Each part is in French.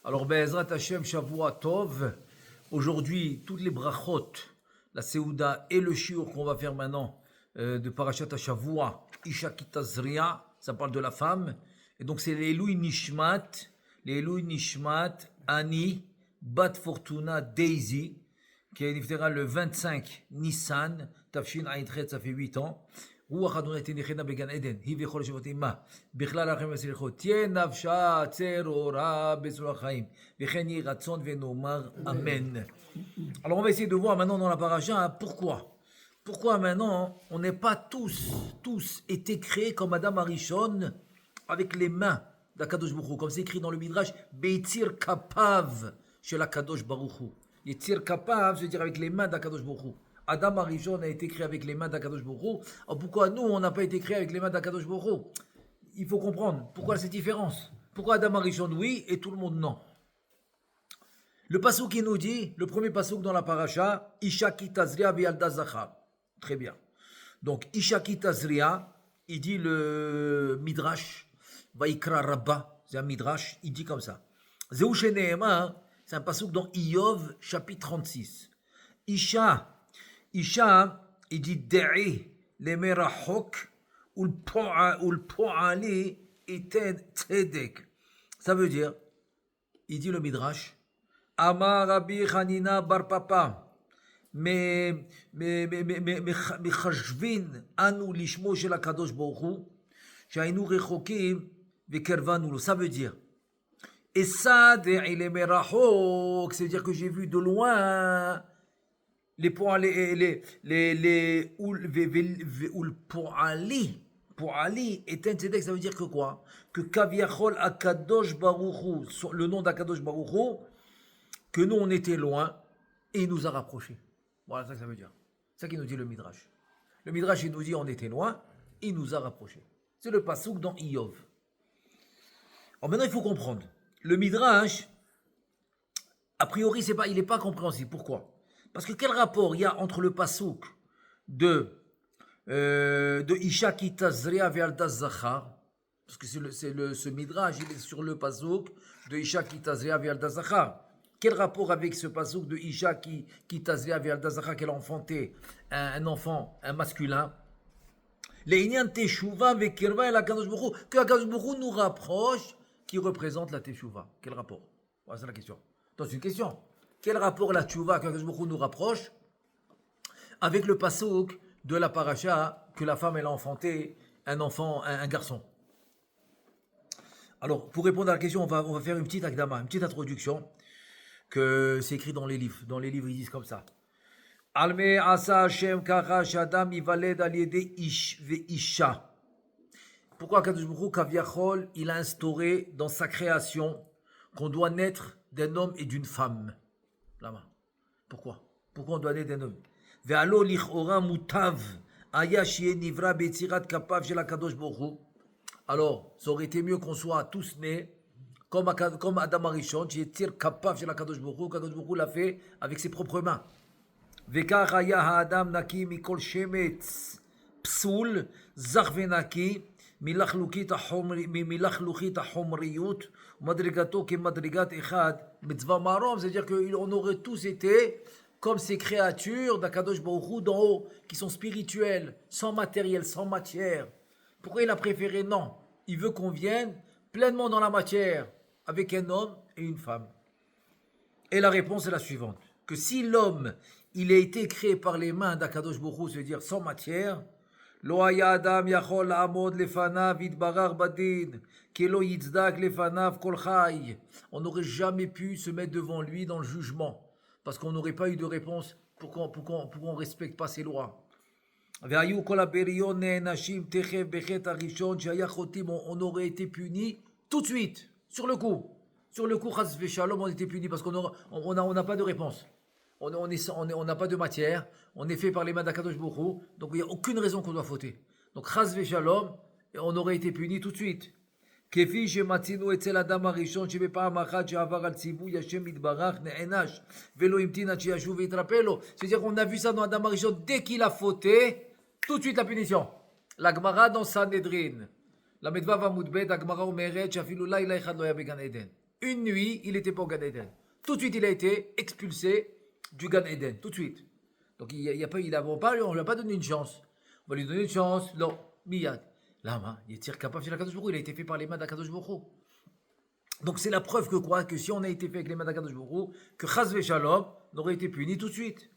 Alors, Be'ezrat Hashem, Shavua Tov. Aujourd'hui, toutes les brachot, la Seouda et le shiur qu'on va faire maintenant de Parashat Shavua, Isha Kitazria, ça parle de la femme. Et donc, c'est les Eloi Nishmat, Ani, Bat Fortuna, Daisy, qui est niftéra le 25 Nissan, Tafshin Aïtret, ça fait 8 ans. רוח אדוני תניחנה בגן עדן, היא וכל השבט עמה, בכלל לכם וסליחות, תהיה נפשה צרורה בצלוח חיים, וכן יהי רצון ונאמר אמן. Alors on va essayer de voir maintenant dans la paracha pourquoi. Pourquoi maintenant on n'est pas tous été créés comme Adam Arishon avec les mains d'Akadosh Baruch Hu, comme c'est écrit dans le Midrash, Beitzir Kapav chez l'Akadosh Baruch Hu. Yetzir Kapav, je veux dire avec les mains d'Akadosh Baruch Hu. Adam Arishon a été créé avec les mains d'Akadosh Baruch Hu. Alors pourquoi nous, on n'a pas été créé avec les mains d'Akadosh Baruch Hu? Il faut comprendre pourquoi cette différence. Pourquoi Adam Arishon oui et tout le monde non. Le passouk qui nous dit, le premier passouk dans la paracha, Isha kitazria bi'alda zachar. Très bien. Donc Isha kitazria, il dit le Midrash, Vaikra Rabba, c'est un Midrash, il dit comme ça. Zeu sheneema, c'est un passouk dans Iyov, chapitre 36. Isha, il dit Da'i, le merahok, ou le po'ali, eten tzedek. Ça veut dire, il dit le Midrash, Amar Rabbi Hanina bar papa, mais chashvin anu lishmo shel HaKadosh Baruch Hu, שהיינו רחוקים וקרבנו לו. Ça veut dire, et ça, Da'i le merahok, ça veut dire que j'ai vu de loin les po'ali, po'ali est un tzedek, ça veut dire que quoi? Que Kaviachol Akadosh Baruch Hu, le nom d'Akadosh Baruch Hu, que nous on était loin et il nous a rapprochés. Voilà ça que ça veut dire. C'est ça qui nous dit le Midrash. Le Midrash il nous dit on était loin, il nous a rapprochés. C'est le passouk dans Iyov. Alors maintenant il faut comprendre. Le Midrash, a priori il n'est pas compréhensible. Pourquoi? Parce que quel rapport il y a entre le passouk de Isha Kitazria ve'alda zachar, parce que ce midrash il est sur le passouk de Isha Kitazria ve'alda zachar. Quel rapport avec ce passouk de Isha Kitazria ve'alda zachar qu'elle a enfanté un enfant, un masculin? L'Einyan Teshuva ve'kirva el HaKadosh Baruch Hu, que HaKadosh Baruch Hu nous rapproche, qui représente la Teshuva. Quel rapport? Voilà, c'est la question. Donc c'est une question. Quel rapport la tchouva qu'Akadosh Baruch Hu nous rapproche avec le passouk de la paracha que la femme elle a enfanté un enfant, un garçon? Alors pour répondre à la question, on va faire une petite akdama, une petite introduction que c'est écrit dans les livres. Dans les livres ils disent comme ça. Alme asa Hashem kacha shadam ivaled al yedei ish ve'isha. Pourquoi Akadosh Baruch Hu kaviachol il a instauré dans sa création qu'on doit naître d'un homme et d'une femme? Là-bas. Pourquoi on doit naître d'un homme? Ve'alo lichora mutav aya shiye nivra be'tzirat kapav shel HaKadosh Baruch Hu. Alors, ça aurait été mieux qu'on soit tous nés comme Adam Arishon, qui est tir kapav shel HaKadosh Baruch Hu. HaKadosh Baruch Hu l'a fait avec ses propres mains. Ve'kach haya ha'adam naki mikol shemetz psul zach ve'naki מלחלוכית החומריות ומדרגתו כמדרגת אחד מצווה מערום, c'est-à-dire qu'on aurait tous été comme ces créatures d'Akadosh Baruch Hu d'en haut, qui sont spirituelles, sans matériel, sans matière. Pourquoi il a préféré? Non, il veut qu'on vienne pleinement dans la matière, avec un homme et une femme. Et la réponse est la suivante, que si l'homme, il a été créé par les mains d'Akadosh Baruch Hu, c'est-à-dire sans matière, לא היה אדם יכול לעמוד לפניו יתברך בדין, כי לא יצדק לפניו כל חי. On n'aurait jamais pu se mettre devant lui dans le jugement, parce qu'on n'aurait pas eu de réponse pourquoi on ne respecte pas ses lois. והיו כל הבריון נענשים תכף בחטא הראשון שהיה חוטאים, on aurait été puni tout de suite, sur le coup, chas v'shalom, on était puni parce qu'on n'a pas de réponse. On n'a pas de matière, on est fait par les mains d'Akadosh Baruch Hu, donc il n'y a aucune raison qu'on doit fauter. Donc, chas v'shalom, on aurait été puni tout de suite. כפי שמצינו אצל אדם הראשון שבפעם אחת שעבר על ציווי השם יתברך נענש ולא המתין עד שישוב ויתרפא לו. C'est-à-dire qu'on a vu ça dans Adam הראשון, dès qu'il a fauté, tout de suite la punition. La Gemara dans Sanhedrin, la Medvav Amud Bet, la Gemara אומרת שאפילו לילה אחד לא היה בגן עדן. Une nuit, il n'était pas au Gan Eden. Tout de suite, il a été expulsé du Gan Eden. Tout de suite. Donc, on ne lui a pas donné une chance. On va lui donner une chance. Non, miyad. Là, il est capable de la Kadosh Baruch Hu. Il a été fait par les mains d'Akadosh Baruch Hu. Donc, c'est la preuve que quoi? Que si on a été fait avec les mains d'Akadosh Baruch Hu, que Chaz Veshalom n'aurait été puni tout de suite.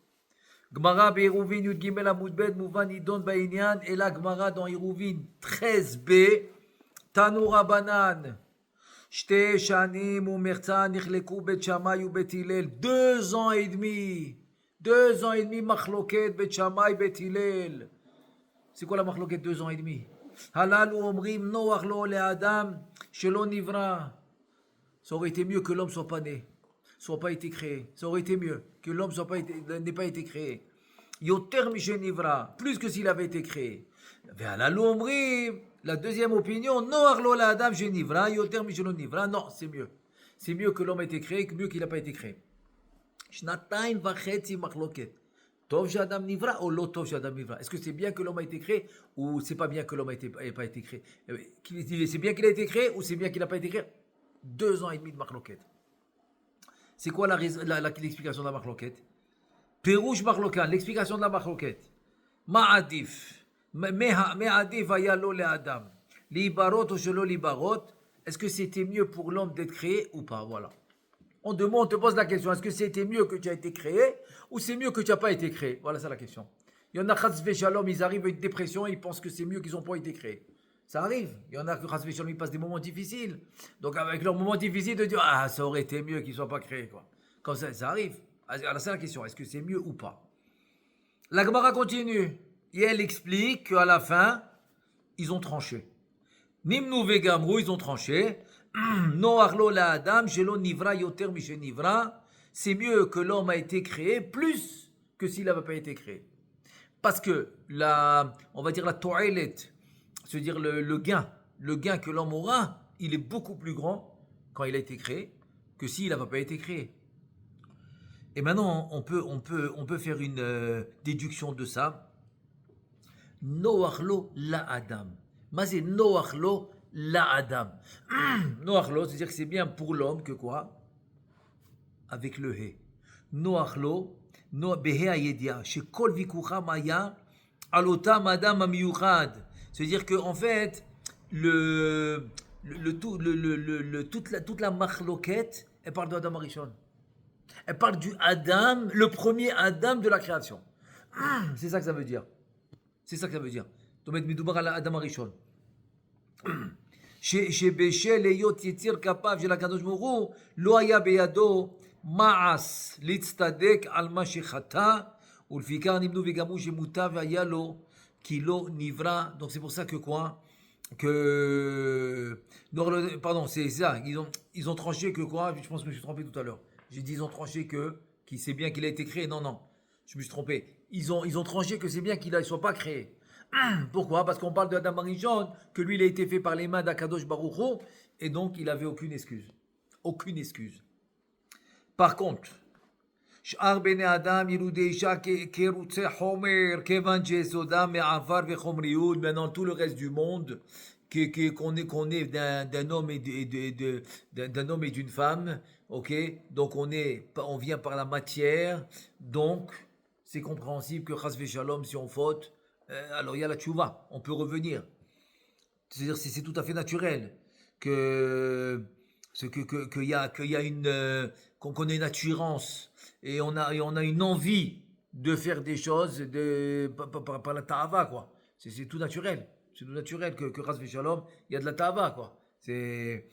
Gemara be'Iruvin Yud Gimel Amud Bet Mouvan Idon Ba'inyan. Et la Gemara dans Iruvin 13b. Tanoura Banan. Shte Shanim ou Merza Nichleku Bet Shammai ou Bet Hillel. 2 ans et demi. 2 ans et demi, Machloket Bet Shammai Bet Hillel. C'est quoi la Machloket 2 ans et demi? Halal ou Omrim Noach lo le Adam Shelo Nivra. Ça aurait été mieux que l'homme soit pas né, soit pas été créé. Ça aurait été mieux que l'homme n'ait pas été créé. Yoter Mishe Nivra, plus que s'il avait été créé. Halal ou Omrim. La deuxième opinion, non arlo la adam genivra, yoter michelon nivra. Non, c'est mieux. C'est mieux que l'homme ait été créé que mieux qu'il n'a pas été créé. Shnataim vachetzi machloket. Tov shadam nivra ou lo tov shadam nivra. Est-ce que c'est bien que l'homme a été créé ou c'est pas bien que l'homme n'ait pas été créé? C'est bien qu'il a été créé ou c'est bien qu'il n'a pas été créé? 2 ans et demi de machloket. C'est quoi l'explication de la machloket? Perouche machlokan, l'explication de la machloket. Ma'adif. Me'adif ayalo le adam. Libarot ou shelo libarot. Est-ce que c'était mieux pour l'homme d'être créé ou pas? Voilà. On te pose la question. Est-ce que c'était mieux que tu as été créé ou c'est mieux que tu n'as pas été créé? Voilà, c'est la question. Il y en a chas v'shalom, ils arrivent à une dépression et ils pensent que c'est mieux qu'ils n'ont pas été créés. Ça arrive. Il y en a que chas v'shalom, ils passent des moments difficiles. Donc avec leurs moments difficiles, de dire ah, ça aurait été mieux qu'ils ne soient pas créés, quoi. Comme ça arrive. Alors c'est la question. Est-ce que c'est mieux ou pas? La Gemara continue. Et elle explique qu'à la fin, ils ont tranché. Nimnu vegamru, ils ont tranché. No arlo la adam, shelo nivra yoter mishe nivra. C'est mieux que l'homme a été créé plus que s'il n'avait pas été créé. Parce que on va dire la to'ilet, c'est-à-dire le gain que l'homme aura, il est beaucoup plus grand quand il a été créé que s'il n'avait pas été créé. Et maintenant, on peut faire une déduction de ça. Noachlo la Adam. Mais c'est Noachlo la Adam. Noachlo, c'est-à-dire que c'est bien pour l'homme que quoi? Avec le He. Noachlo, Behe Ayedia. Chez Kol Vikucha Maya, Alotam Adam Amiyuchad. C'est-à-dire que en fait, toute la machloket, elle parle de Adam Arishon. Elle parle du Adam, le premier Adam de la création. C'est ça que ça veut dire. C'est ça que ça veut dire. Donc, מדובר על האדם הראשון. שבשל היות יציר כפיו של הקדוש ברוך הוא, לא היה בידו מעש להצטדק על מה שחטא, ולפיכך נמנו וגמרו שמוטב היה לו כי לא נברא. Donc c'est pour ça que quoi? Pardon, c'est ça. Ils ont tranché que quoi? Je pense que je me suis trompé tout à l'heure. J'ai dit ils ont tranché que c'est bien qu'il a été créé. Non, je me suis trompé. Ils ont tranché que c'est bien qu'il ne soit pas créé. Pourquoi? Parce qu'on parle de Adam Arishon, que lui il a été fait par les mains d'Akadosh Baruch Hu, et donc il n'avait aucune excuse. Aucune excuse. Par contre, שאר בני אדם ילודי אישה כרוצי חומר, כיוון שיסודם מעפר וחומריות, maintenant tout le reste du monde, qu'on est d'un homme d'un homme et d'une femme, ok? Donc on vient par la matière, donc c'est compréhensible que chas v'shalom, si on faute, alors il y a la tchouva, on peut revenir. C'est-à-dire c'est tout à fait naturel qu'il y a une qu'on ait une attirance et on a une envie de faire des choses par la ta'ava, quoi. C'est tout naturel. C'est tout naturel que chas v'shalom, il y a de la ta'ava, quoi. C'est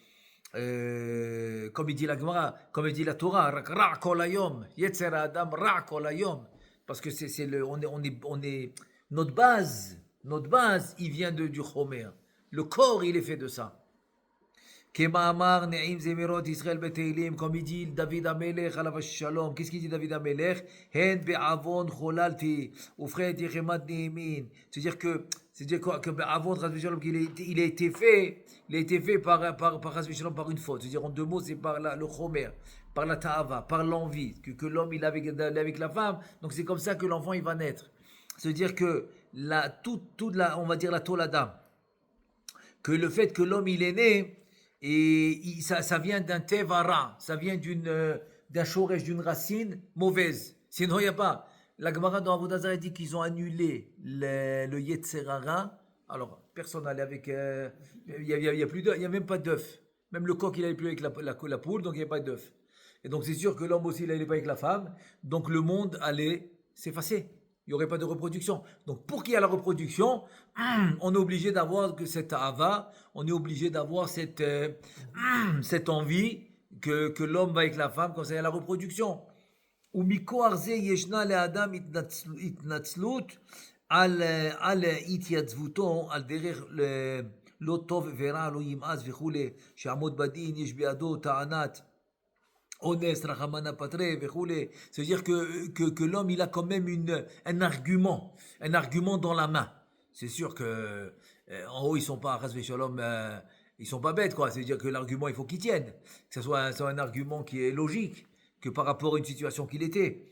comme il dit la Gemara, comme il dit la Torah, ra' kol hayom, yetzer adam ra' kol hayom, parce que on est notre base, il vient du chomer. Le corps, il est fait de ça. Kema'amar ne'im zemirot Israël beteilim, comme il dit David Amelech alav shalom. Qu'est-ce qu'il dit David Amelech? Hen be'avon cholalti ufret yechemat ne'imin. C'est-à-dire que be'avon shalom, il a été fait par shalom, par une faute. C'est-à-dire en deux mots, c'est par le chomer, par la ta'ava, par l'envie que l'homme il a avec la femme. Donc c'est comme ça que l'enfant il va naître. C'est-à-dire que on va dire la tolada, que le fait que l'homme il est né, Et ça vient d'un tevara, ça vient d'un shoresh, d'une racine mauvaise. Sinon, il n'y a pas. La Gemara dans Avodah Zarah dit qu'ils ont annulé le Yetzer Hara. Alors, personne n'allait avec. Il y a plus d'œufs, il n'y a même pas d'œufs. Même le coq, il n'allait plus avec la poule, donc il n'y a pas d'œufs. Et donc, c'est sûr que l'homme aussi, il n'allait pas avec la femme. Donc, le monde allait s'effacer. Il n'y aurait pas de reproduction. Donc, pour qu'il y ait la reproduction, on est obligé d'avoir cette ava, on est obligé d'avoir cette envie que l'homme va avec la femme quand il y a la reproduction. ומכוח זה ישנה לאדם התנצלות על התייצבותו, על דרך לא טוב ורע, לא ימאס וכולי, שיעמוד בדין, יש בידו טענת אונס, רחמנא פטרי וכולי. C'est-à-dire que l'homme, il a quand même un argument dans la main. C'est sûr que en haut, ils sont pas, ils sont pas bêtes, quoi. C'est-à-dire que l'argument, il faut qu'il tienne. Que ce soit un argument qui est logique, que par rapport à une situation qu'il était.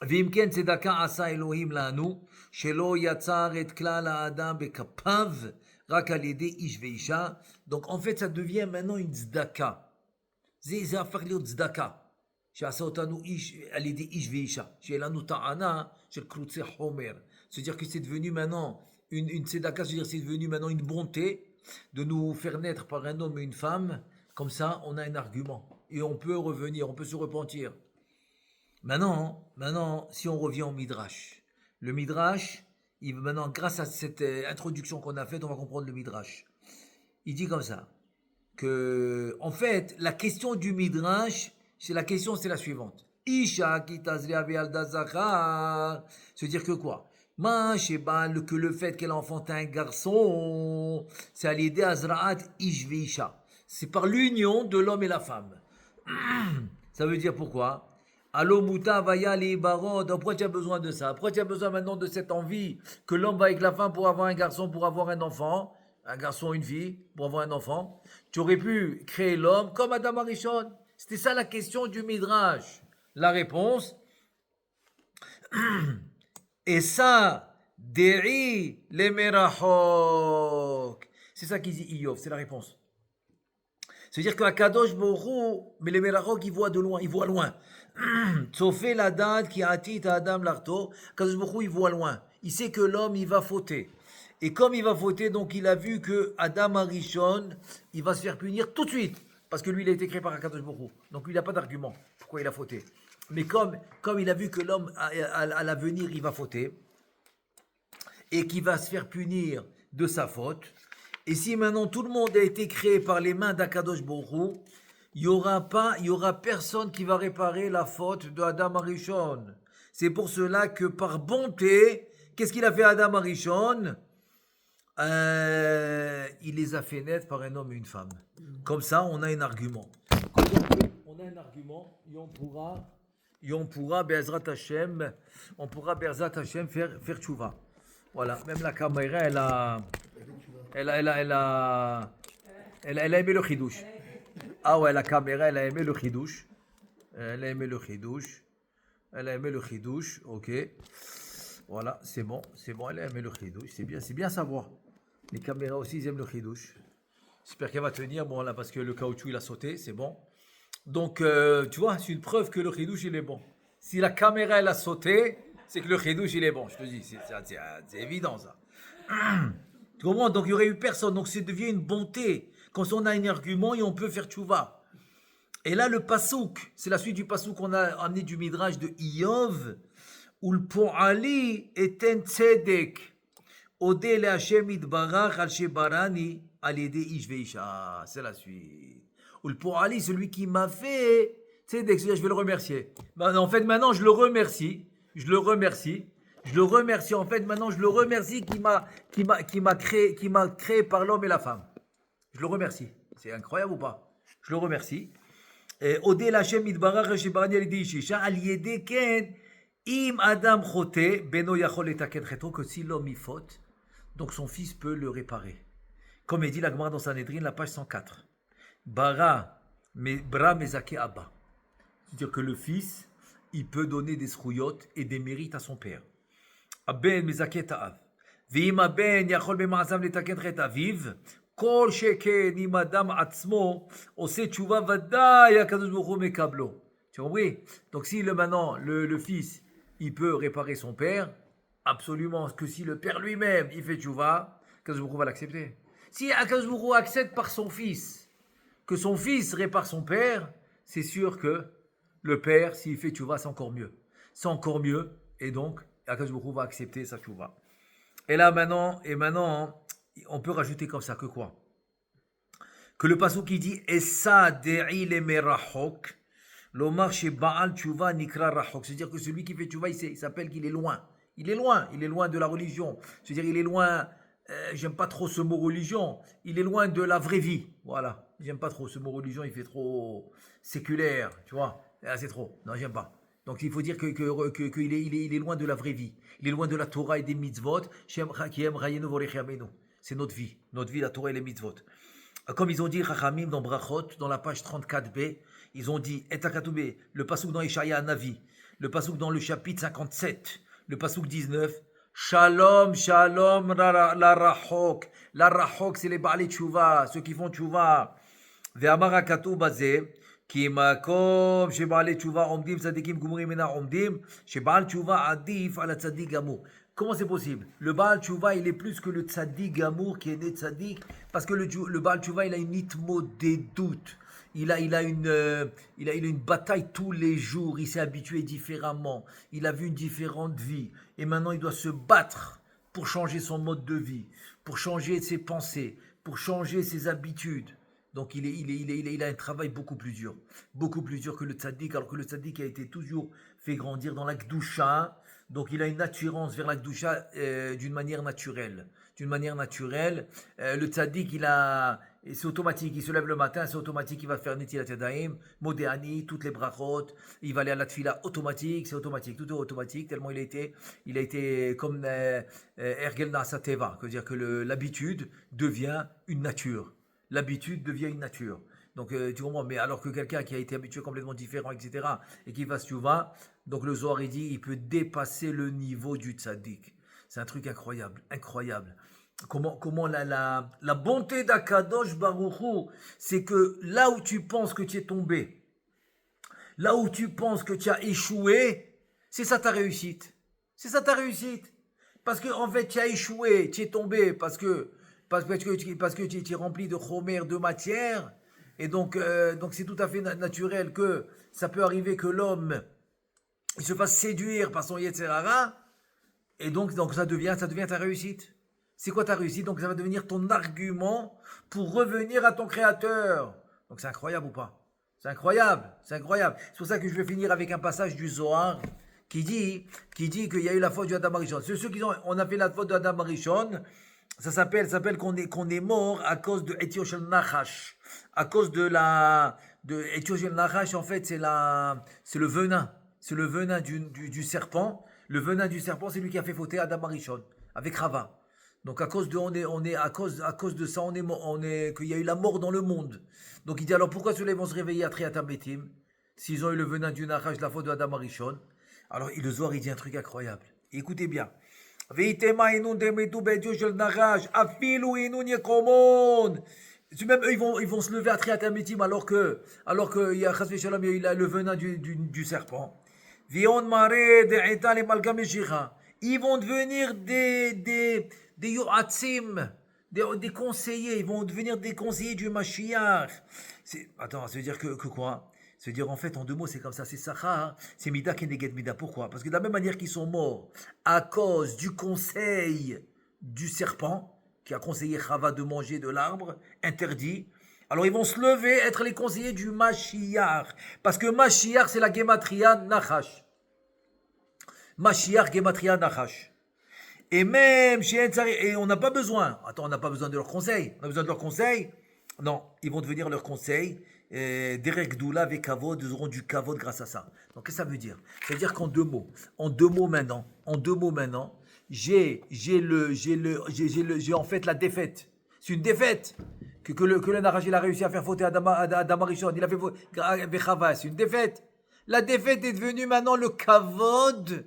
ואם כן צדקה עשה אלוהים לנו, שלא יצר את כלל האדם בכפיו, רק על ידי איש ואישה. Donc en fait, ça devient maintenant une tzedaka. זה הפך להיות צדקה. שעשה אותנו על ידי איש ואישה. שיהיה לנו טענה של קרוצי חומר. C'est-à-dire que c'est devenu maintenant une tzedaka, c'est-à-dire c'est devenu maintenant une bonté de nous faire naître par un homme et une femme. Comme ça, on a un argument. Et on peut revenir, on peut se repentir. Maintenant, si on revient au Midrash, le Midrash, maintenant, grâce à cette introduction qu'on a faite, on va comprendre le Midrash. Il dit comme ça, que, en fait, la question du Midrash, c'est la suivante. Isha ki tazria ve'alda zachar. C'est-à-dire que quoi? Que le fait qu'elle enfante un garçon, c'est à l'idée azra'at ish ve'isha. C'est par l'union de l'homme et la femme. Ça veut dire pourquoi? Allo muta vaya li barod. Pourquoi tu as besoin de ça? Pourquoi tu as besoin maintenant de cette envie que l'homme va avec la femme pour avoir un garçon, pour avoir un enfant, un garçon, une fille, pour avoir un enfant? Tu aurais pu créer l'homme comme Adam Arishon. C'était ça la question du Midrash. La réponse, et ça, deri le merachok. C'est ça qu'ils dit Iyov, c'est la réponse. C'est-à-dire qu'Akadosh Borou, mais les merachok, ils voient de loin, ils voient loin. Tsofé la date qui attite Adam l'arto, Akadosh Borou, il voit loin. Il sait que l'homme, il va fauter. Et comme il va fauter, donc il a vu que Adam Arishon, il va se faire punir tout de suite. Parce que lui, il a été créé par Akadosh Borou. Donc lui, il n'a pas d'argument pourquoi il a fauté. Mais comme il a vu que l'homme, à l'avenir, il va fauter, et qu'il va se faire punir de sa faute, et si maintenant tout le monde a été créé par les mains d'Akadosh Borou, il y aura personne qui va réparer la faute de Adam Arishon. C'est pour cela que par bonté, qu'est-ce qu'il a fait Adam Arishon? Il les a fait naître par un homme et une femme. Comme ça, on a un argument. On a un argument et on pourra Be'ezrat Hashem, faire tchouva. Voilà, même la caméra, elle a aimé le chidouche. Ah ouais, la caméra, elle a aimé le chidouche. Elle a aimé le chidouche, ok. Voilà, c'est bon, elle a aimé le chidouche, c'est bien savoir. Les caméras aussi, ils aiment le chidouche. J'espère qu'elle va tenir, bon là, parce que le caoutchouc, il a sauté, c'est bon. Donc, tu vois, c'est une preuve que le chidouche, il est bon. Si la caméra, elle a sauté, c'est que le chidouche, il est bon, je te dis, c'est évident, ça. Tu comprends? Donc, il n'y aurait eu personne, donc ça devient une bonté. Quand on a un argument, et on peut faire tchouva. Et là, le pasouk, c'est la suite du pasouk qu'on a amené du Midrash de Iyov, où le po'ali est un tzedek. Ode le Hashem itbarach al shebarani al yede ish veisha. C'est la suite. Ou le po'ali, celui qui m'a fait tzedek, c'est-à-dire je vais le remercier. En fait, maintenant, je le remercie. En fait, maintenant, je le remercie qui m'a créé par l'homme et la femme. Je le remercie. C'est incroyable ou pas? Je le remercie. Ode le Hashem itbarach al shebarani al yede ish veisha al yede ken. Im Adam chote, beno yachol etaken cheto, que si l'homme y faute, donc son fils peut le réparer. Comme est dit la Gemara dans Sanhedrin, la page 104. Bra mezake abba. C'est-à-dire que le fils, il peut donner des srouillottes et des mérites à son père. Aben mezake ta'av. Ve'im aben yachol bema'azam letaken chet aviv, Kol sheken im adam atzmo ose tshuva vadai hakadosh baruch hu mekablo. Tu as compris? Donc si maintenant le fils, il peut réparer son père, absolument que si le père lui-même, il fait tshuva, hakadosh baruch hu va l'accepter. Si hakadosh baruch hu accepte par son fils, que son fils répare son père, c'est sûr que le père, s'il fait tshuva, c'est encore mieux. C'est encore mieux, et donc hakadosh baruch hu va accepter sa tshuva. Et là maintenant, on peut rajouter comme ça que quoi? Que le pasuk qui dit Essa de'i le merachok, l'omar chez Baal Tshuva nikra rachok. C'est-à-dire que celui qui fait Tshuva, il s'appelle qu'il est loin. Il est loin de la religion. C'est-à-dire il est loin, j'aime pas trop ce mot religion, il est loin de la vraie vie. Voilà, j'aime pas trop ce mot religion, il fait trop séculaire, tu vois. C'est trop, non j'aime pas. Donc il faut dire qu'il est loin de la vraie vie. Il est loin de la Torah et des mitzvot. C'est notre vie, la Torah et les mitzvot. Comme ils ont dit Chachamim dans Brachot, dans la page 34b, ils ont dit Etakatoubé, le pasuk dans Ishaïa Navi, le pasuk dans le chapitre 57, le pasuk 19, Shalom, Shalom, la Rachok. La Rachok, c'est les Baalei Tshuva, ceux qui font Tshuva. Ve'amar HaKatuv bazeh, כי מקום שבעלי תשובה עומדים צדיקים גמורים אינם עומדים, שבעל תשובה עדיף על הצדיק גמור. Comment c'est possible? Le Baal Tshuva, il est plus que le tzaddik gamour qui est né tzaddik, parce que le Baal Tshuva, il a une itmo des doutes. Il a une bataille tous les jours, il s'est habitué différemment, il a vu une différente vie, et maintenant il doit se battre pour changer son mode de vie, pour changer ses pensées, pour changer ses habitudes. Donc il a un travail beaucoup plus dur que le tzaddik, alors que le tzaddik a été toujours fait grandir dans la Kedusha, donc il a une attirance vers la Kedusha d'une manière naturelle. Le tzaddik, c'est automatique, il se lève le matin, c'est automatique, il va faire Netilat Yadayim, Modéani, toutes les brachot, il va aller à la tfila automatique, tout est automatique, tellement il a été comme Ergel Nasa Teva, c'est-à-dire que l'habitude devient une nature. Donc tu comprends, mais alors que quelqu'un qui a été habitué complètement différent, etc., et qui fasse Tshuva, donc le Zohar il dit, il peut dépasser le niveau du tzaddik. C'est un truc incroyable. Comment la bonté d'Akadosh Baruch Hu, c'est que là où tu penses que tu es tombé, là où tu penses que tu as échoué, c'est ça ta réussite. Parce que en fait, tu as échoué, tu es tombé parce que tu es rempli de chomer, de matière, et donc c'est tout à fait naturel que ça peut arriver que l'homme il se fasse séduire par son Yetzer Hara, et donc ça devient ta réussite. C'est quoi ta réussite? Donc ça va devenir ton argument pour revenir à ton Créateur. Donc c'est incroyable ou pas? C'est incroyable. C'est pour ça que je vais finir avec un passage du Zohar qui dit qu'il y a eu la faute du Adam Arishon. Ceux on a fait la faute de Adam Arishon, ça s'appelle qu'on est mort à cause de Etio Shel Nachash. À cause de Etio Shel Nachash, en fait, c'est le venin. C'est le venin du serpent. Le venin du serpent, c'est lui qui a fait fauter Adam Arishon avec Rava. Donc à cause de ça, qu'il y a eu la mort dans le monde. Donc il dit alors pourquoi ceux-là vont se réveiller à Triatam Betim s'ils ont eu le venin du Nachash, la faute de Adam Arishon? Alors le Zohar il dit un truc incroyable. Écoutez bien. Même eux, ils vont se lever à Triatam Betim alors que il y a Chas v'Shalom, il y a eu le venin du serpent. Ils vont devenir des yoatzim, des conseillers, ils vont devenir des conseillers du Mashiach. Attends, ça veut dire que quoi? Ça veut dire en fait, en deux mots, c'est comme ça, c'est Sachar, c'est Mida Keneged Mida. Pourquoi? Parce que de la même manière qu'ils sont morts à cause du conseil du serpent, qui a conseillé Chava de manger de l'arbre interdit, alors ils vont se lever, être les conseillers du Mashiach. Parce que Mashiach, c'est la Gematria Nachash. Mashiach, Gematria Nachash. Et même chez et on n'a pas besoin. Attends, on n'a pas besoin de leur conseil. On a besoin de leur conseil? Non, ils vont devenir leur conseil. Derek Doula avec Kavod, ils auront du Kavod grâce à ça. Donc qu'est-ce que ça veut dire? Ça veut dire qu'en deux mots maintenant, j'ai en fait la défaite. C'est une défaite que le Narash il a réussi à faire fauter Adam Arishon. Il a fait fauter Chava. C'est une défaite. La défaite est devenue maintenant le Kavod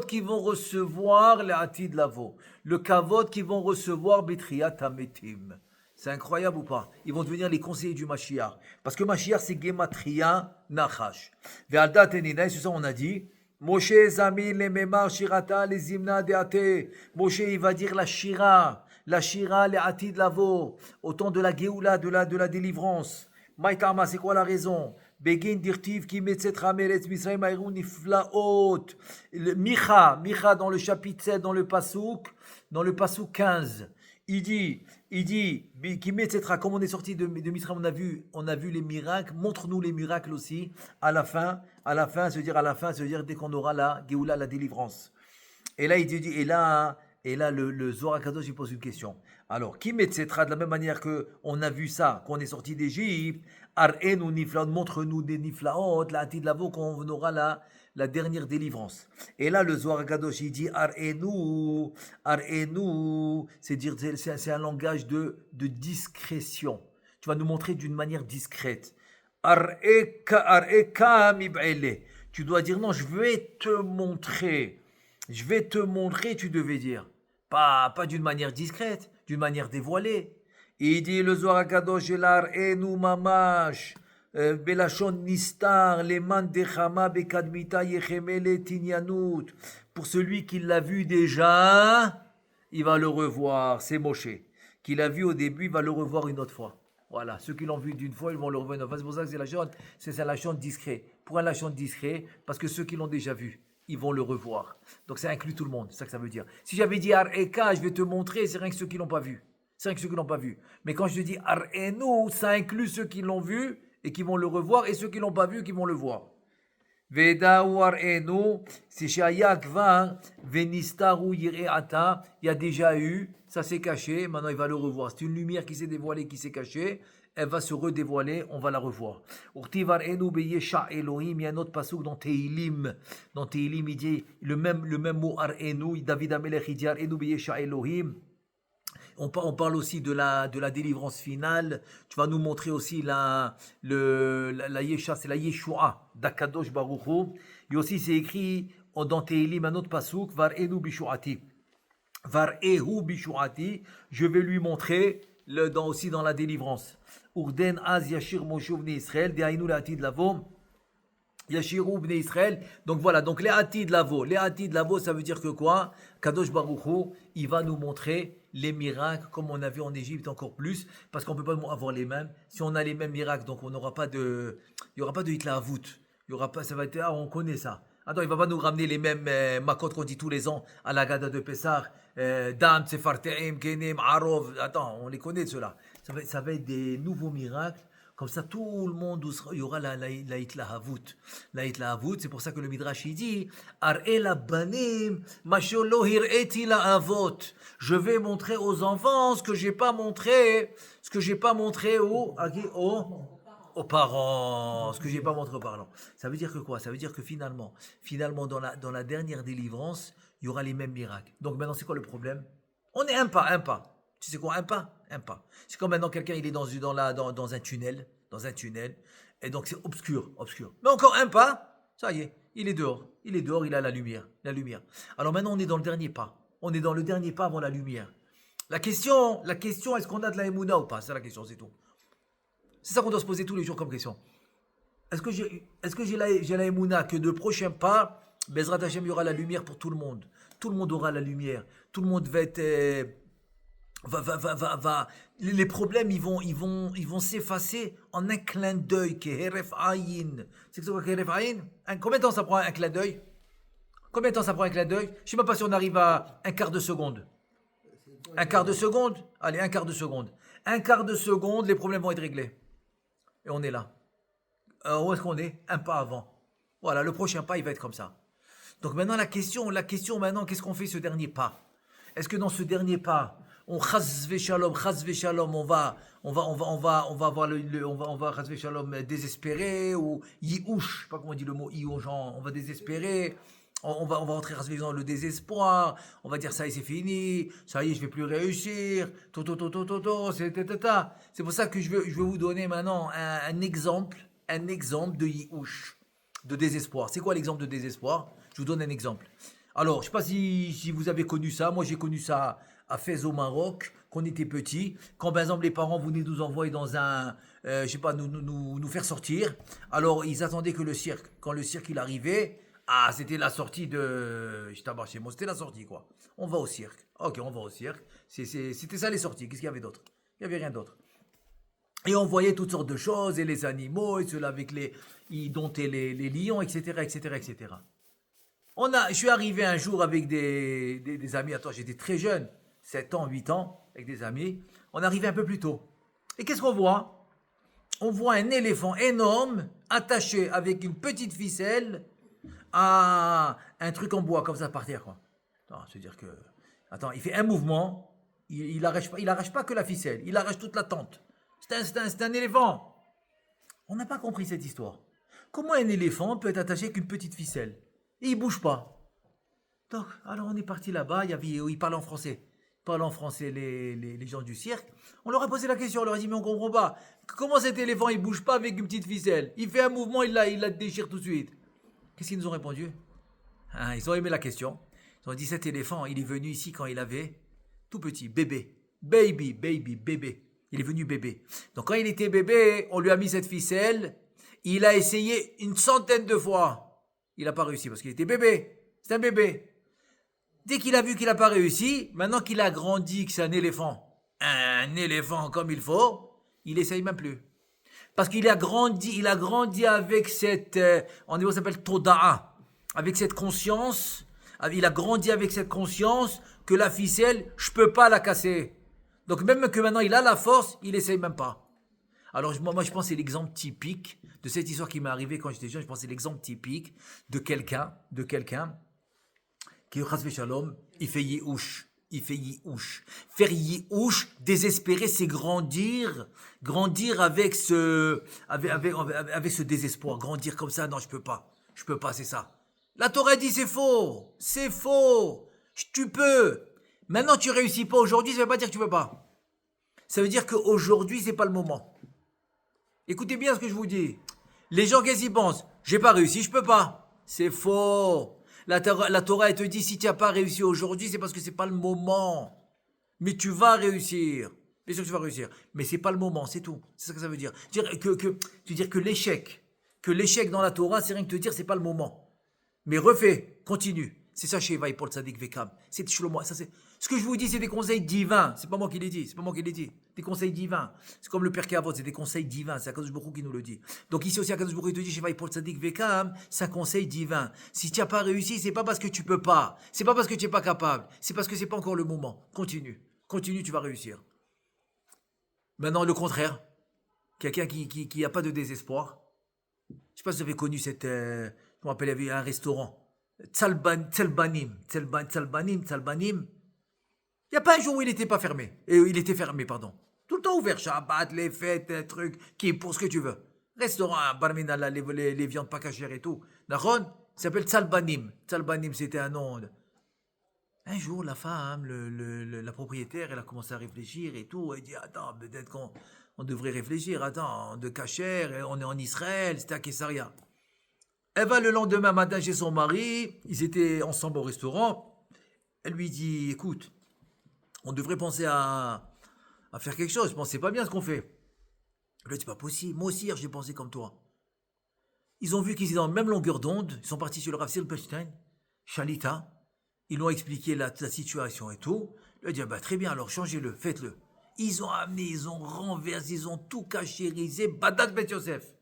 qu'ils vont recevoir les Atid Lavo. Le Kavod qu'ils vont recevoir Bitriat Ametim. C'est incroyable ou pas? Ils vont devenir les conseillers du Mashiach. Parce que Mashiach, c'est Gematria Nachash. Ve'alda tenina, et c'est ça on a dit. Moshe Zamir le Memar Shirata les Zimna Deate. Moshe, il va dire la Shira, les Atid Lavo, au temps de la Géoula, de la délivrance. Maïtama, c'est quoi la raison? Begin dirtiv ki metzet rameretz Misraim aïrou niflaot. Micha dans le chapitre 7, dans le Pasouk 15. Il dit, qui mettra, comme on est sorti de Misraim, on a vu les miracles, montre-nous les miracles aussi, à la fin, se dire dès qu'on aura la Géoula, la délivrance. Et là, il dit, et là, le Zohar Kadosh, il pose une question. Alors, qui mettra, de la même manière que on a vu ça, qu'on est sorti d'Égypte, Ar'enu niflaot, montre-nous des niflaot, la Atid Lavo, quand on aura la dernière délivrance. Et là, le Zohar Kadosh, il dit Ar'enu, c'est un langage de discrétion. Tu vas nous montrer d'une manière discrète. Ar'eka mib'ele. Tu dois dire non, je vais te montrer, tu devais dire. Pas d'une manière discrète, d'une manière dévoilée. Il dit le Zohar Kadosh, Ar'enu mamash. Belachon nistar leman dechama bekadmita yechemele tinyanut. Pour celui qui l'a vu déjà, il va le revoir. C'est Moshe. Qui l'a vu au début, il va le revoir une autre fois. Voilà. Ceux qui l'ont vu d'une fois, ils vont le revoir une autre fois. C'est pour ça que c'est un lachon discret. Pour un lachon discret, parce que ceux qui l'ont déjà vu, ils vont le revoir. Donc ça inclut tout le monde. C'est ça que ça veut dire. Si j'avais dit Ar'eka, je vais te montrer, c'est rien que ceux qui l'ont pas vu. C'est rien que ceux qui l'ont pas vu. Mais quand je dis Ar'enu, ça inclut ceux qui l'ont vu et qui vont le revoir, et ceux qui ne l'ont pas vu, qui vont le voir. Veda ou Ar'enu, c'est Shayak va, Venistaru Yireata, il y a déjà eu, ça s'est caché, maintenant il va le revoir. C'est une lumière qui s'est dévoilée, qui s'est cachée, elle va se redévoiler, on va la revoir. Urtiv Ar'enu beyesha Elohim, il y a un autre pasuk dans Tehilim. Dans Tehilim, il dit le même mot Ar'enu, David Amelech, il dit Ar'enu beyesha Elohim. On parle aussi de la délivrance finale. Tu vas nous montrer aussi la Yesha, c'est la Yeshua d'Akadosh Baruch Hu. Et aussi, c'est écrit dans Tehilim, un autre pasuk, Var'enu bishuati. Var'ehu bishuati. Je vais lui montrer aussi dans la délivrance. Urden az yashir Moshe bnei Israël, de'ainu le'atid lavo. Yashirou bnei Israël. Donc voilà, donc les Atid Lavo, ça veut dire que quoi? Kadosh Baruch Hu, il va nous montrer les miracles comme on a vu en Égypte encore plus, parce qu'on ne peut pas avoir les mêmes. Si on a les mêmes miracles, donc on n'aura pas il n'y aura pas de Hitlahavut. Il y aura pas, ça va être, on connaît ça. Attends, il ne va pas nous ramener les mêmes makot qu'on dit tous les ans à la Gada de Pessah, Dam, Tsefarteim, Kenem, Arov. Attends, on les connaît de ceux-là. Ça va être des nouveaux miracles. Comme ça, tout le monde, il y aura la Hitlahavut. La Hitlahavut, c'est pour ça que le Midrash il dit Ar'ela banim, masholo hir'eti la avot. Je vais montrer aux enfants ce que j'ai pas montré aux parents. Ce que j'ai pas montré aux parents. Ça veut dire que quoi? Ça veut dire que finalement, dans la dernière délivrance, il y aura les mêmes miracles. Donc maintenant, c'est quoi le problème? On est un pas. Tu sais quoi, un pas. C'est comme maintenant quelqu'un, il est dans un tunnel, et donc c'est obscur. Mais encore un pas, ça y est, il est dehors, il a la lumière. Alors maintenant, on est dans le dernier pas. On est dans le dernier pas avant la lumière. La question, est-ce qu'on a de la émouna ou pas? C'est la question, c'est tout. C'est ça qu'on doit se poser tous les jours comme question. Est-ce que j'ai la émouna que de prochains pas, Bezrat Hashem, il y aura la lumière pour tout le monde. Tout le monde aura la lumière. Tout le monde va être... Les problèmes, ils vont s'effacer en un clin d'œil. C'est quoi Keref Ayin? Combien de temps ça prend un clin d'œil? Je ne sais même pas si on arrive à un quart de seconde. Un quart de seconde? Allez, un quart de seconde. Un quart de seconde, les problèmes vont être réglés. Et on est là. Où est-ce qu'on est? Un pas avant. Voilà, le prochain pas, il va être comme ça. Donc maintenant, la question maintenant, qu'est-ce qu'on fait ce dernier pas? Est-ce que dans ce dernier pas, on chazve shalom, on va avoir on va chazve shalom désespéré, ou yiouch, je sais pas comment on dit le mot yiouch, on va désespérer, on va rentrer dans le désespoir, on va dire ça y est, c'est fini, ça y est, je vais plus réussir, c'est pour ça que je veux vous donner maintenant un exemple de yiouch, de désespoir. C'est quoi l'exemple de désespoir? Je vous donne un exemple. Alors, je ne sais pas si vous avez connu ça, moi j'ai connu ça à Fès au Maroc, qu'on était petits, quand par exemple les parents voulaient nous envoyer dans un, je sais pas, nous faire sortir, alors ils attendaient que le cirque, quand le cirque il arrivait, ah c'était la sortie de, je t'abats chez moi, c'était la sortie quoi. On va au cirque, ok on va au cirque, c'était ça les sorties, qu'est-ce qu'il y avait d'autre? Il n'y avait rien d'autre. Et on voyait toutes sortes de choses, et les animaux, et ceux-là avec les, ils domptaient les lions, etc., etc., etc. Je suis arrivé un jour avec des amis, attends, j'étais très jeune, 7 ans, 8 ans, avec des amis. On arrivait un peu plus tôt. Et qu'est-ce qu'on voit? On voit un éléphant énorme, attaché avec une petite ficelle à un truc en bois, comme ça, par terre, quoi. Attends, je veux dire que... Attends, il fait un mouvement, il arrache pas que la ficelle, il arrache toute la tente. C'est un éléphant. On n'a pas compris cette histoire. Comment un éléphant peut être attaché avec une petite ficelle? Et il bouge pas. Donc, alors on est parti là-bas, ils parlaient en français. Ils parlaient en français, les gens du cirque. On leur a posé la question, on leur a dit, mais on comprend pas. Comment cet éléphant, il bouge pas avec une petite ficelle? Il fait un mouvement, il la déchire tout de suite. Qu'est-ce qu'ils nous ont répondu? Hein, ils ont aimé la question. Ils ont dit, cet éléphant, il est venu ici quand il avait tout petit, bébé. Bébé. Il est venu bébé. Donc quand il était bébé, on lui a mis cette ficelle. Il a essayé une centaine de fois. Il n'a pas réussi parce qu'il était bébé. C'est un bébé. Dès qu'il a vu qu'il n'a pas réussi, maintenant qu'il a grandi, que c'est un éléphant comme il faut, il essaye même plus. Parce qu'il a grandi avec cette, en hébreu ça s'appelle toda'a, avec cette conscience. Il a grandi avec cette conscience que la ficelle, je peux pas la casser. Donc même que maintenant il a la force, il essaye même pas. Alors moi je pense que c'est l'exemple typique de cette histoire qui m'est arrivée quand j'étais jeune. Je pense que c'est l'exemple typique de quelqu'un qui chas shalom, il fait yiouch. Faire yiouch, désespérer, c'est grandir avec ce désespoir, grandir comme ça. Non, je peux pas, c'est ça. La Torah dit c'est faux. Tu peux. Maintenant tu réussis pas aujourd'hui, ça veut pas dire que tu peux pas. Ça veut dire qu'aujourd'hui c'est pas le moment. Écoutez bien ce que je vous dis. Les gens qu'est-ce qu'ils pensent? J'ai pas réussi, je peux pas. C'est faux. La Torah elle te dit si tu n'as pas réussi aujourd'hui, c'est parce que c'est pas le moment. Mais tu vas réussir. Bien sûr que tu vas réussir. Mais c'est pas le moment, c'est tout. C'est ça que ça veut dire. Dire que l'échec dans la Torah, c'est rien que te dire c'est pas le moment. Mais refais, continue. C'est ça chez Vaïpol Tzadik Vekam. C'est Shlomo. Ça, ce que je vous dis, c'est des conseils divins. C'est pas moi qui les dis. Des conseils divins. C'est comme le Père Kavod, c'est des conseils divins. C'est Akadosh Baruch Hu qui nous le dit. Donc ici aussi, Akadosh Baruch Hu te dit chez Vaïpol Tzadik Vekam, c'est un conseil divin. Si tu n'as pas réussi, c'est pas parce que tu peux pas. C'est pas parce que tu n'es pas capable. C'est parce que c'est pas encore le moment. Continue, tu vas réussir. Maintenant, le contraire. Quelqu'un qui a pas de désespoir. Je sais pas si vous avez connu cette... je me rappelle, il y avait un restaurant. Tselbanim. Il n'y a pas un jour où il n'était pas fermé. Il était fermé, pardon. Tout le temps ouvert. Shabbat, les fêtes, les trucs, qui pour ce que tu veux. Restaurant, barmina, les viandes pas cachères et tout. D'accord? Ça s'appelle Tsalbanim. Tsalbanim, c'était un nom. Un jour, la femme, la propriétaire, elle a commencé à réfléchir et tout. Elle dit, attends, peut-être qu'on devrait réfléchir. Attends, de cachère, on est en Israël, c'était à Kessaria. Elle va le lendemain matin chez son mari, ils étaient ensemble au restaurant. Elle lui dit, écoute, on devrait penser à faire quelque chose. Je pense que c'est pas bien ce qu'on fait. Elle lui dit, c'est pas possible. Moi aussi, hier, j'ai pensé comme toi. Ils ont vu qu'ils étaient dans la même longueur d'onde. Ils sont partis sur le Rav Silberstein, Shalita. Ils lui ont expliqué la situation et tout. Elle a dit, bah, très bien, alors changez-le, faites-le. Ils ont amené, ils ont renversé, ils ont tout cachérisé. Badat Bet Yosef.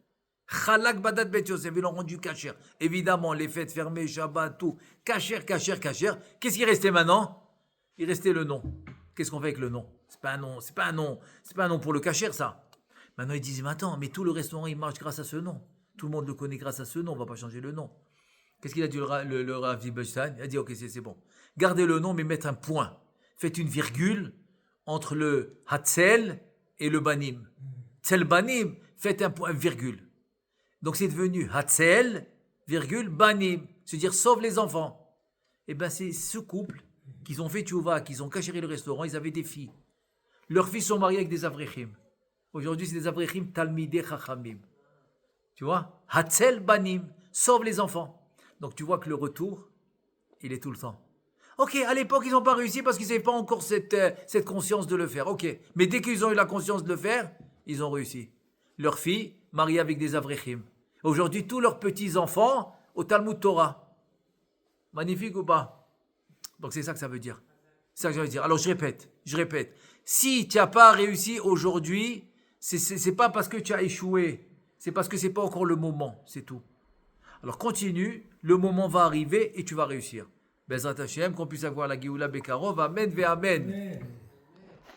Chalak Badat Bet Yosef, ils l'ont rendu cachère. Évidemment, les fêtes fermées, Shabbat, tout. Cachère. Qu'est-ce qui restait maintenant? Il restait le nom. Qu'est-ce qu'on fait avec le nom? C'est pas un nom pour le cachère, ça. Maintenant, ils disent, mais attends, mais tout le restaurant, il marche grâce à ce nom. Tout le monde le connaît grâce à ce nom, on va pas changer le nom. Qu'est-ce qu'il a dit le Rav Zilberstein? Il a dit, ok, c'est bon. Gardez le nom, mais mettez un point. Faites une virgule entre le Hatzel et le Banim. Tzel Banim, faites un point, virgule. Donc c'est devenu Hatzel, virgule, Banim. C'est-à-dire, sauve les enfants. Et bien, c'est ce couple qu'ils ont fait tchouva, qu'ils ont cachéré le restaurant, ils avaient des filles. Leurs filles sont mariées avec des Avrechim. Aujourd'hui, c'est des Avrechim Talmidei Chachamim. Tu vois? Hatzel Banim, sauve les enfants. Donc tu vois que le retour, il est tout le temps. Ok, à l'époque, ils n'ont pas réussi parce qu'ils n'avaient pas encore cette conscience de le faire. Ok, mais dès qu'ils ont eu la conscience de le faire, ils ont réussi. Leurs filles, mariées avec des avrechim. Aujourd'hui, tous leurs petits-enfants au Talmud Torah. Magnifique ou pas? Donc c'est ça que ça veut dire. C'est ça que ça veut dire. Alors je répète. Si tu n'as pas réussi aujourd'hui, c'est pas parce que tu as échoué. C'est parce que c'est pas encore le moment. C'est tout. Alors continue, le moment va arriver et tu vas réussir. Bezrat Hashem, qu'on puisse avoir la Géoula Bekarov. Amen ve Amen.